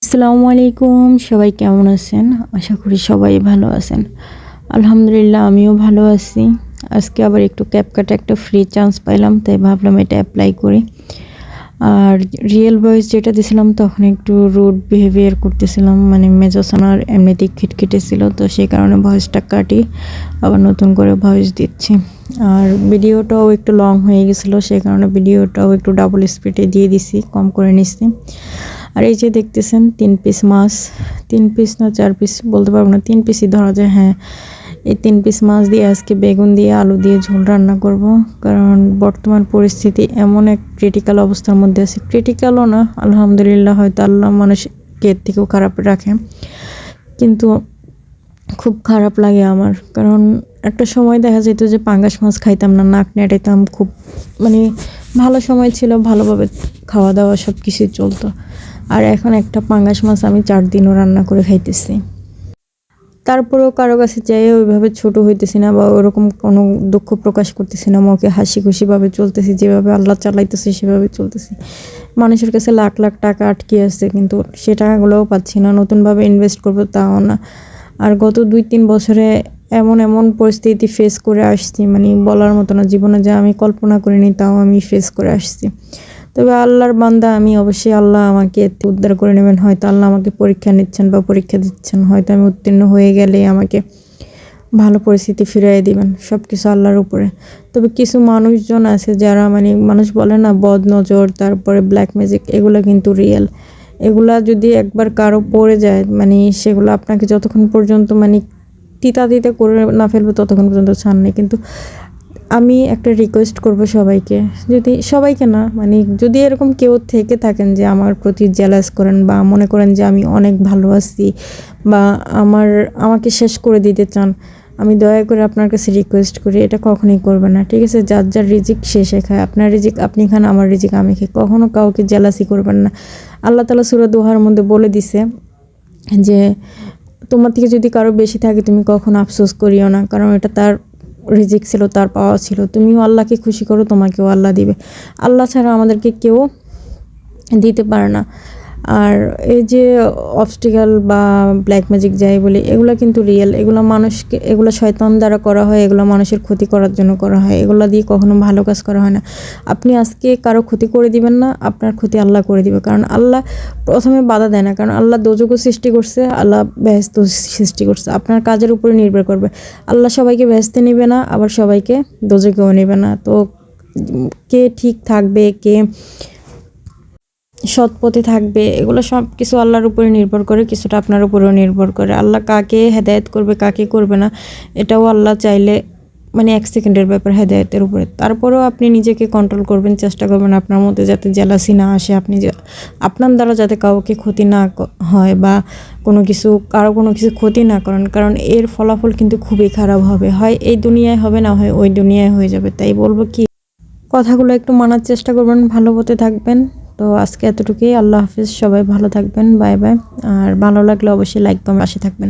আসসালামু আলাইকুম, সবাই কেমন আছেন? আশা করি সবাই ভালো আছেন। আলহামদুলিল্লাহ আমিও ভালো আছি। আজকে আবার একটু ক্যাপকাটে একটা ফ্রি চান্স পাইলাম, তাই ভাবলাম এটা অ্যাপ্লাই করি। আর রিয়েল ভয়েস যেটা দিছিলাম তখন একটু রুড বিহেভিয়ার করতেছিলাম, মানে মেজাজ আমার এমনিতেই খিটখিটে ছিল, তো সেই কারণে ভয়েসটা কাটি আবার নতুন করে ভয়েস দিচ্ছি। আর ভিডিওটাও একটু লং হয়ে গেছিলো, সেই কারণে ভিডিওটাও একটু ডাবল স্পিডে দিয়ে দিছি, কম করে নিচ্ছি। আর এই যে দেখতেছেন 3 পিস মাছ, 3 পিস না 4 পিস বলতে পারবো না, 3 পিসই ধরা যায়। হ্যাঁ, এই 3 পিস মাছ দিয়ে আজকে বেগুন দিয়ে আলু দিয়ে ঝোল রান্না করব। কারণ বর্তমান পরিস্থিতি এমন এক ক্রিটিক্যাল অবস্থার মধ্যে আছে, ক্রিটিক্যালও না আলহামদুলিল্লাহ, হয়তো আল্লাহ মানুষকে এর থেকেও খারাপ রাখে, কিন্তু খুব খারাপ লাগে আমার। কারণ একটা সময় দেখা যেত যে পাঙ্গাস মাছ খাইতাম না, নাক নেড়াইতাম, খুব মানে ভালো সময় ছিল, ভালোভাবে খাওয়া দাওয়া সব কিছুই চলতো। আর এখন একটা পাঙ্গাস মাছ আমি 4 দিনও রান্না করে খাইতেছি। তারপরেও কারো কাছে চাই ওইভাবে ছোট হইতেছি না বা ওরকম কোনো দুঃখ প্রকাশ করতেছি না, মুখে হাসি খুশিভাবে চলতেছি, যেভাবে আল্লাহ চালাইতেছে সেভাবে চলতেছি। মানুষের কাছে লাখ লাখ টাকা আটকে আছে, কিন্তু সে টাকাগুলোও পাচ্ছি না, নতুনভাবে ইনভেস্ট করবো তাও না। আর গত 2-3 বছরে এমন এমন পরিস্থিতি ফেস করে আসছি, মানে বলার মতো না, জীবনে যা আমি কল্পনা করিনি তাও আমি ফেস করে আসছি। তবে আল্লাহর বান্দা আমি, অবশ্যই আল্লাহ আমাকে এতে উদ্ধার করে নেবেন। হয়তো আল্লাহ আমাকে পরীক্ষা নিচ্ছেন বা পরীক্ষা দিচ্ছেন, হয়তো আমি উত্তীর্ণ হয়ে গেলে আমাকে ভালো পরিস্থিতি ফিরিয়ে দিবেন, সব কিছু আল্লাহর উপরে। তবে কিছু মানুষজন আছে যারা, মানে মানুষ বলে না বদ নজর, তারপরে ব্ল্যাক ম্যাজিক, এগুলো কিন্তু রিয়েল। এগুলা যদি একবার কারো পড়ে যায়, মানে সেগুলো আপনাকে যতক্ষণ পর্যন্ত মানে তিতা তিতা করে না ফেলবে ততক্ষণ পর্যন্ত ছাড় নেই। কিন্তু আমি একটা রিকোয়েস্ট করব সবাইকে, যদি সবাইকে না, মানে যদি এরকম কেউ থেকে থাকেন যে আমার প্রতি জেলাস করেন বা মনে করেন যে আমি অনেক ভালো আছি বা আমাকে শেষ করে দিতে চান, আমি দয়া করে আপনার কাছে রিকোয়েস্ট করি এটা কখনোই করবেন না, ঠিক আছে? যার যার রিজিক সে খায়, আপনার রিজিক আপনি খান, আমার রিজিক আমি খাই, কখনো কাউকে জেলাসি করবেন না। আল্লাহ তাআলা সূরা দোহার মধ্যে বলে দিছে যে তোমার থেকে যদি কারো বেশি থাকে তুমি কখনো আফসোস করিও না, কারণ এটা তার রিজিক ছিল, তার পাওয়া ছিল। তুমিও আল্লাহকে খুশি করো, তোমাকেও আল্লাহ দিবে। আল্লাহ ছাড়া আমাদেরকে কেউ দিতে পারে না। আর এই যে অবস্টিক্যাল বা ব্ল্যাক ম্যাজিক যাই বলি, এগুলো কিন্তু রিয়েল, এগুলো মানুষকে, এগুলো শয়তান দ্বারা করা হয়, এগুলো মানুষের ক্ষতি করার জন্য করা হয়, এগুলো দিয়ে কখনো ভালো কাজ করা হয় না। আপনি আজকে কারো ক্ষতি করে দিবেন না, আপনার ক্ষতি আল্লাহ করে দিবে। কারণ আল্লাহ প্রথমে বাধা দেয় না, কারণ আল্লাহ দোজখও সৃষ্টি করছে, আল্লাহ বেহেশত সৃষ্টি করছে, আপনার কাজের উপরে নির্ভর করবে। আল্লাহ সবাইকে বেহেশতে নেবে না, আবার সবাইকে দোজখেও নেবে না। তো কে ঠিক থাকবে, কে সৎ পথে থাকবে, এগুলো সব কিছু আল্লাহর উপরে নির্ভর করে, কিছুটা আপনার উপরেও নির্ভর করে। আল্লাহ কাকে হেদায়েত করবে কাকে করবে না, এটাও আল্লাহ চাইলে মানে 1 সেকেন্ডের ব্যাপার হেদায়েতের উপরে। তারপরেও আপনি নিজেকে কন্ট্রোল করবেন, চেষ্টা করবেন আপনার মধ্যে যাতে জেলাসি না আসে, আপনি আপনার দ্বারা যাতে কাউকে ক্ষতি না হয় বা কারো কোনো কিছু ক্ষতি না করেন, কারণ এর ফলাফল কিন্তু খুবই খারাপ হবে, হয় এই দুনিয়ায় হবে, না হয় ওই দুনিয়ায় হয়ে যাবে। তাই বলবো কি, কথাগুলো একটু মানার চেষ্টা করবেন, ভালো পথে থাকবেন। তো আজকে এতটুকুই, আল্লাহ হাফিজ, সবাই ভালো থাকবেন, বাই বাই। আর ভালো লাগলে অবশ্যই লাইক কমেন্ট পাশে থাকবেন।